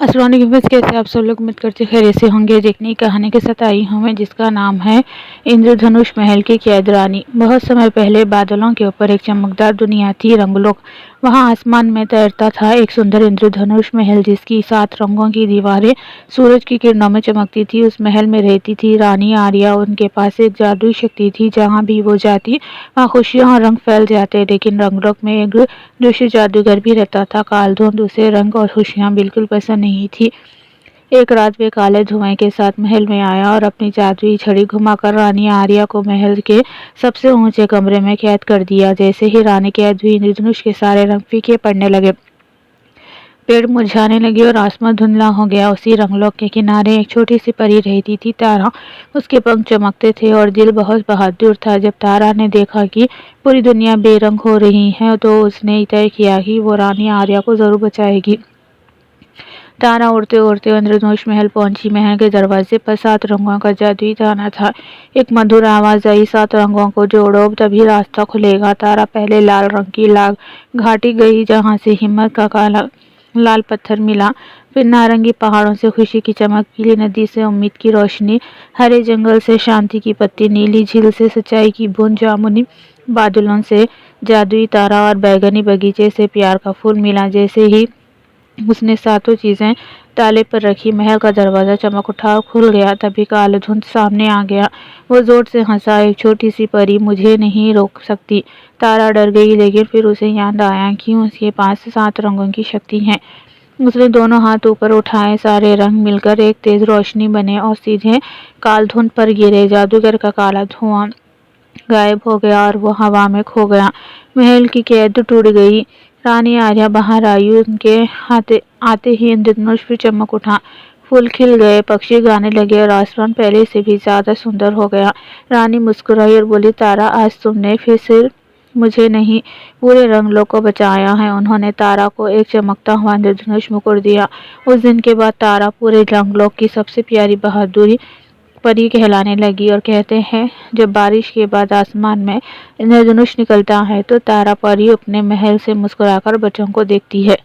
अस्सलाम वालेकुम फ्रेंड्स, कैसे आप सब लोग? उम्मीद करते खैरियत से होंगे। एक नई कहानी के साथ आई हूँ मैं, जिसका नाम है इंद्रधनुष महल की कैद रानी। बहुत समय पहले बादलों के ऊपर एक चमकदार दुनिया थी, रंगलोक। वहाँ आसमान में तैरता था एक सुंदर इंद्रधनुष महल, जिसकी 7 रंगों की दीवारें सूरज की किरणों में चमकती थी। उस महल में रहती थी रानी आर्या। उनके पास एक जादुई शक्ति थी, जहाँ भी वो जाती वहाँ खुशियाँ और रंग फैल जाते। लेकिन रंगलोक में एक दूसरे जादूगर भी रहता था, कालधुंध। उसे रंग और खुशियाँ बिल्कुल पसंद नहीं थी। एक रात वे काले धुएं के साथ महल में आया और अपनी जादुई छड़ी घुमाकर रानी आर्या को महल के सबसे ऊंचे कमरे में कैद कर दिया। जैसे ही रानी कैद हुई, इंद्रधनुष के सारे रंग फीके पड़ने लगे, पेड़ मुरझाने लगे और आसमान धुंधला हो गया। उसी रंगलोक के किनारे एक छोटी सी परी रहती थी, तारा। उसके पंख चमकते थे और दिल बहुत बहादुर था। जब तारा ने देखा कि पूरी दुनिया बेरंग हो रही है, तो उसने तय किया कि वो रानी आर्या को जरूर बचाएगी। तारा उड़ते उड़ते इंद्रधनुष महल पहुंची। महल के दरवाजे पर 7 रंगों का जादुई ताना था। एक मधुर आवाज आई, 7 रंगों को जोड़ो, तभी रास्ता खुलेगा। तारा पहले लाल रंग की लाग घाटी गई, जहाँ से हिम्मत का काला लाल पत्थर मिला। फिर नारंगी पहाड़ों से खुशी की चमक, पीली नदी से उम्मीद की रोशनी, हरे जंगल से शांति की पत्ती, नीली झील से सच्चाई की बूंद, जामुनी बादलों से जादुई तारा और बैगनी बगीचे से प्यार का फूल मिला। जैसे ही उसने 7 चीजें ताले पर रखी, महल का दरवाजा चमक उठा और खुल गया। तभी कालधुंध सामने आ गया। वो जोर से हंसा, एक छोटी सी परी मुझे नहीं रोक सकती। तारा डर गई, लेकिन फिर उसे याद आया कि उसके पास 7 रंगों की शक्ति है। उसने दोनों हाथ ऊपर उठाए, सारे रंग मिलकर एक तेज रोशनी बने और सीधे कालधुंध पर गिरे। जादूगर का काला धुआं गायब हो गया और वो हवा में खो गया। महल की कैद टूट गई। रानी आर्या बाहर आई। उनके आते आते ही इंद्रधनुष फिर चमक उठा, फूल खिल गए, पक्षी गाने लगे और आसमान पहले से भी ज्यादा सुंदर हो गया। रानी मुस्कुराई और बोली, तारा, आज तुमने फिर से मुझे नहीं, पूरे रंगलोक को बचाया है। उन्होंने तारा को एक चमकता हुआ इंद्रधनुष मुकुट दिया। उस दिन के बाद तारा पूरे रंगलोक की सबसे प्यारी बहादुरी परी कहलाने लगी। और कहते हैं, जब बारिश के बाद आसमान में इंद्रधनुष निकलता है, तो तारा परी अपने महल से मुस्कुराकर बच्चों को देखती है।